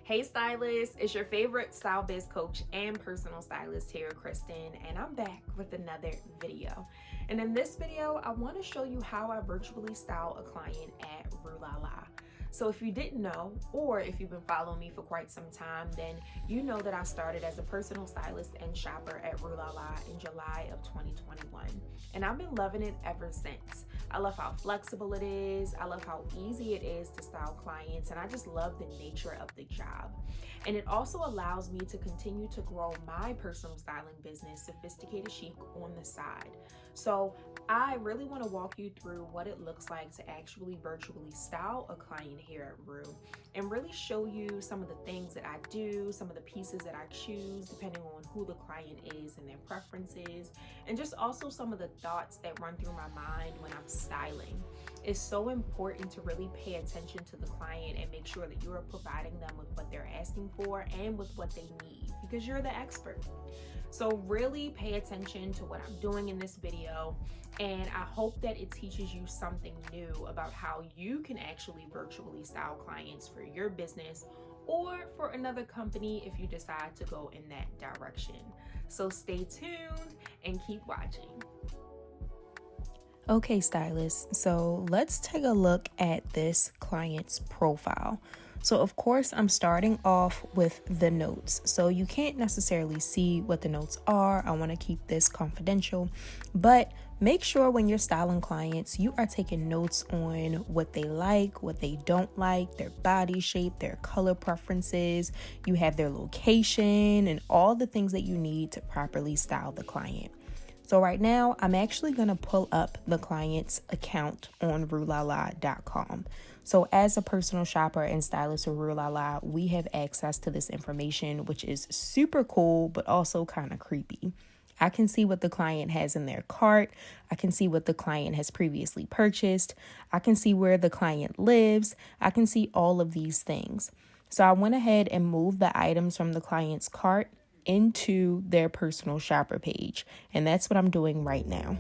Hey stylists, it's your favorite style biz coach and personal stylist here, Kristen, and I'm back with another video. And in this video, I want to show you how I virtually style a client at Rue La La. So if you didn't know, or if you've been following me for quite some time, then you know that I started as a personal stylist and shopper at Rue La La in July of 2021. And I've been loving it ever since. I love how flexible it is. I love how easy it is to style clients. And I just love the nature of the job. And it also allows me to continue to grow my personal styling business, Sophisticated Chic, on the side. So I really want to walk you through what it looks like to actually virtually style a client here at Rue, and really show you some of the things that I do, some of the pieces that I choose depending on who the client is and their preferences, and just also some of the thoughts that run through my mind when I'm styling. It's so important to really pay attention to the client and make sure that you are providing them with what they're asking for and with what they need, because you're the expert. So really pay attention to what I'm doing in this video, and I hope that it teaches you something new about how you can actually virtually style clients for your business or for another company if you decide to go in that direction. So stay tuned and keep watching. Okay, stylists, so let's take a look at this client's profile. So of course, I'm starting off with the notes. So you can't necessarily see what the notes are. I want to keep this confidential, but make sure when you're styling clients, you are taking notes on what they like, what they don't like, their body shape, their color preferences. You have their location and all the things that you need to properly style the client. So right now, I'm actually going to pull up the client's account on RueLaLa.com. So as a personal shopper and stylist of Rue La La, we have access to this information, which is super cool, but also kind of creepy. I can see what the client has in their cart. I can see what the client has previously purchased. I can see where the client lives. I can see all of these things. So I went ahead and moved the items from the client's cart into their personal shopper page. And that's what I'm doing right now.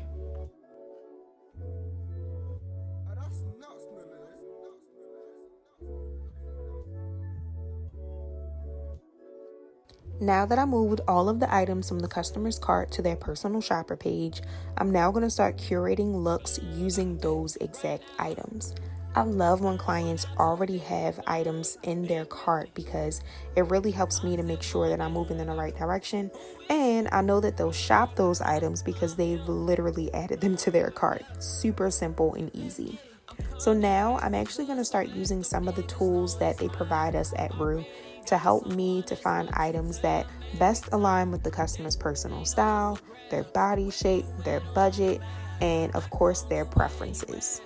Now that I moved all of the items from the customer's cart to their personal shopper page, I'm now going to start curating looks using those exact items. I love when clients already have items in their cart because it really helps me to make sure that I'm moving in the right direction, and I know that they'll shop those items because they've literally added them to their cart. Super simple and easy. So now I'm actually going to start using some of the tools that they provide us at Rue to help me to find items that best align with the customer's personal style, their body shape, their budget, and of course their preferences.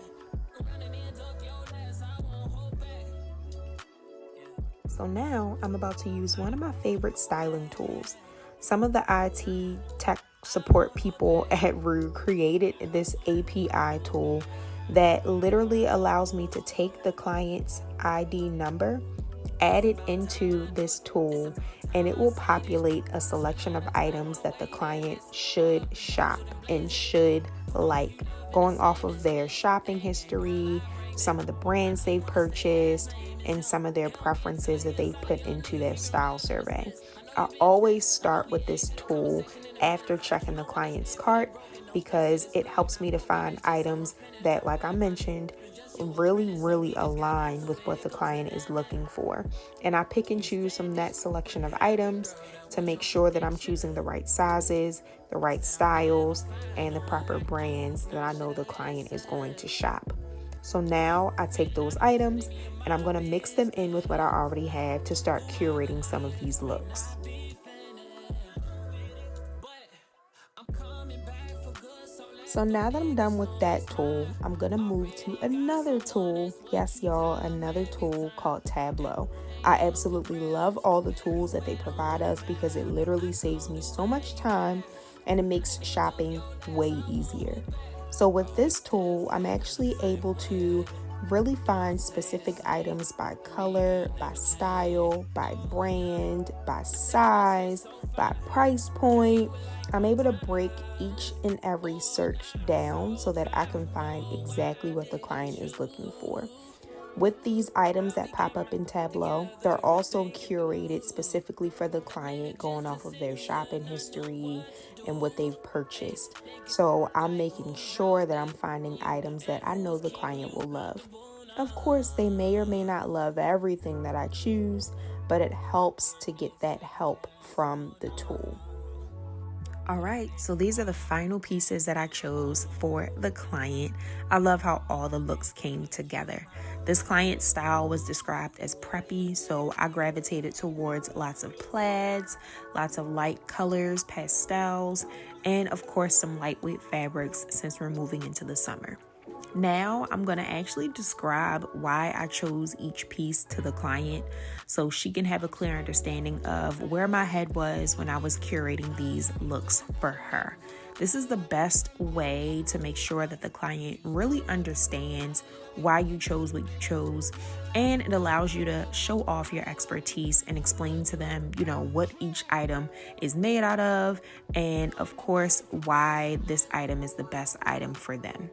So now I'm about to use one of my favorite styling tools. Some of the IT tech support people at Rue created this API tool that literally allows me to take the client's ID number, add it into this tool, and it will populate a selection of items that the client should shop and should like, going off of their shopping history, some of the brands they've purchased, and some of their preferences that they put into their style survey. I always start with this tool after checking the client's cart because it helps me to find items that, like I mentioned, really align with what the client is looking for. And I pick and choose from that selection of items to make sure that I'm choosing the right sizes, the right styles, and the proper brands that I know the client is going to shop. So now I take those items and I'm going to mix them in with what I already have to start curating some of these looks. So now that I'm done with that tool, I'm going to move to another tool. Yes, y'all, another tool called Tableau. I absolutely love all the tools that they provide us because it literally saves me so much time and it makes shopping way easier. So with this tool, I'm actually able to really find specific items by color, by style, by brand, by size, by price point. I'm able to break each and every search down so that I can find exactly what the client is looking for. With these items that pop up in Tableau, they're also curated specifically for the client, going off of their shopping history and what they've purchased. So I'm making sure that I'm finding items that I know the client will love. Of course, they may or may not love everything that I choose, but it helps to get that help from the tool. All right, so these are the final pieces that I chose for the client. I love how all the looks came together. This client's style was described as preppy, so I gravitated towards lots of plaids, lots of light colors, pastels, and of course some lightweight fabrics since we're moving into the summer. Now I'm going to actually describe why I chose each piece to the client so she can have a clear understanding of where my head was when I was curating these looks for her. This is the best way to make sure that the client really understands why you chose what you chose, and it allows you to show off your expertise and explain to them, what each item is made out of, and of course, why this item is the best item for them.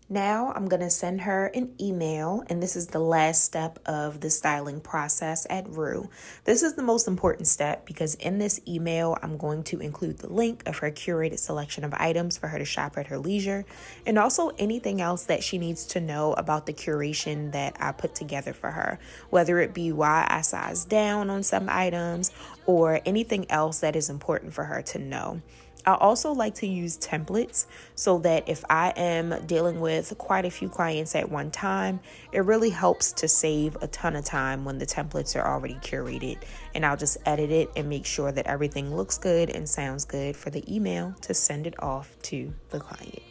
Now I'm going to send her an email, and this is the last step of the styling process at Rue. This is the most important step because in this email, I'm going to include the link of her curated selection of items for her to shop at her leisure, and also anything else that she needs to know about the curation that I put together for her, whether it be why I sized down on some items or anything else that is important for her to know. I also like to use templates so that if I am dealing with quite a few clients at one time, it really helps to save a ton of time when the templates are already curated. And I'll just edit it and make sure that everything looks good and sounds good for the email to send it off to the client.